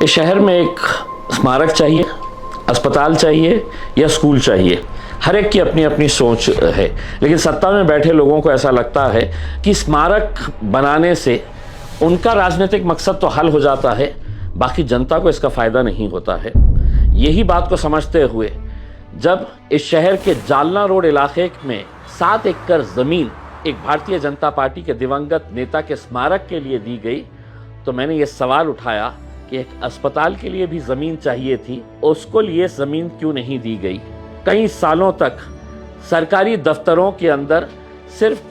इस शहर में एक स्मारक चाहिए, अस्पताल चाहिए या स्कूल चाहिए। हर एक की अपनी अपनी सोच है, लेकिन सत्ता में बैठे लोगों को ऐसा लगता है कि स्मारक बनाने से उनका राजनीतिक मकसद तो हल हो जाता है, बाकी जनता को इसका फायदा नहीं होता है। यही बात को समझते हुए जब इस शहर के जालना रोड इलाके में 7 एकड़ जमीन एक भारतीय जनता पार्टी के दिवंगत नेता के स्मारक के लिए दी गई, तो मैंने ये सवाल उठाया कि एक अस्पताल के लिए भी जमीन चाहिए थी, उसको लिए जमीन क्यों नहीं दी गई। कई सालों तक सरकारी दफ्तरों के अंदर सिर्फ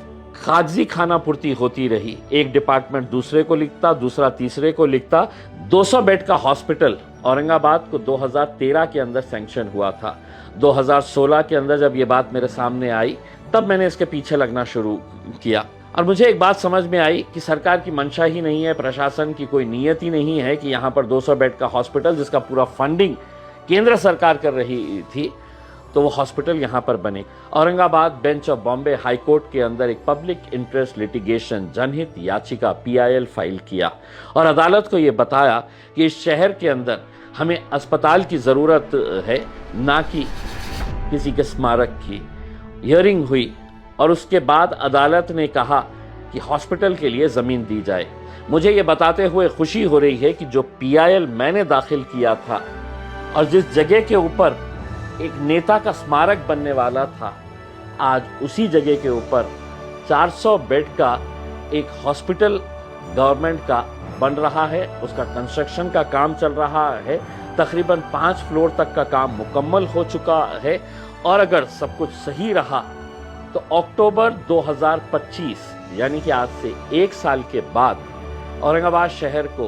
कागजी खानापूर्ति होती रही। एक डिपार्टमेंट दूसरे को लिखता, दूसरा तीसरे को लिखता। 200 बेड का हॉस्पिटल औरंगाबाद को 2013 के अंदर सैंक्शन हुआ था। 2016 के अंदर जब ये बात मेरे सामने आई, तब मैंने इसके पीछे लगना शुरू किया और मुझे एक बात समझ में आई कि सरकार की मंशा ही नहीं है, प्रशासन की कोई नीयत ही नहीं है कि यहाँ पर 200 बेड का हॉस्पिटल, जिसका पूरा फंडिंग केंद्र सरकार कर रही थी, तो वो हॉस्पिटल यहाँ पर बने। Aurangabad bench of Bombay high court के अंदर एक पब्लिक इंटरेस्ट लिटिगेशन जनहित याचिका PIL फाइल किया और अदालत को ये बताया कि इस शहर के अंदर हमें अस्पताल की ज़रूरत है, ना कि किसी के स्मारक की। हियरिंग हुई और उसके बाद अदालत ने कहा कि हॉस्पिटल के लिए ज़मीन दी जाए। मुझे ये बताते हुए खुशी हो रही है कि जो PIL मैंने दाखिल किया था और जिस जगह के ऊपर एक नेता का स्मारक बनने वाला था, आज उसी जगह के ऊपर 400 बेड का एक हॉस्पिटल गवर्नमेंट का बन रहा है। उसका कंस्ट्रक्शन का काम चल रहा है। तकरीबन 5 फ्लोर तक का काम मुकम्मल हो चुका है और अगर सब कुछ सही रहा तो अक्टूबर 2025 यानी कि आज से 1 साल के बाद औरंगाबाद शहर को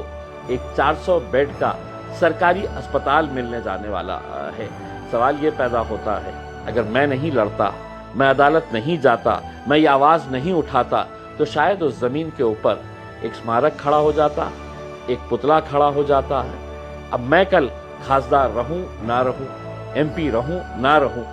एक 400 बेड का सरकारी अस्पताल मिलने जाने वाला है। सवाल ये पैदा होता है, अगर मैं नहीं लड़ता, मैं अदालत नहीं जाता, मैं ये आवाज़ नहीं उठाता, तो शायद उस ज़मीन के ऊपर एक स्मारक खड़ा हो जाता, एक पुतला खड़ा हो जाता है। अब मैं कल खासदार रहूं ना रहूं, MP रहूं ना रहूं,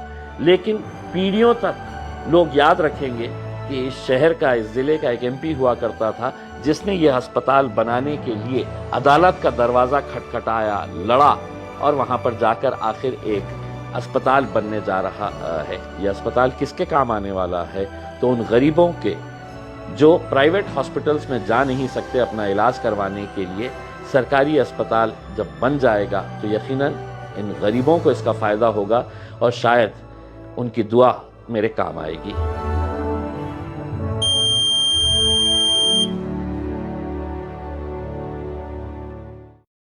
लेकिन पीढ़ियों तक लोग याद रखेंगे कि इस शहर का, इस ज़िले का एक MP हुआ करता था जिसने ये अस्पताल बनाने के लिए अदालत का दरवाज़ा खटखटाया, लड़ा और वहाँ पर जाकर आखिर एक अस्पताल बनने जा रहा है। ये अस्पताल किसके काम आने वाला है? तो उन गरीबों के जो प्राइवेट हॉस्पिटल्स में जा नहीं सकते अपना इलाज करवाने के लिए। सरकारी अस्पताल जब बन जाएगा तो यकीनन इन गरीबों को इसका फ़ायदा होगा और शायद उनकी दुआ मेरे काम आएगी।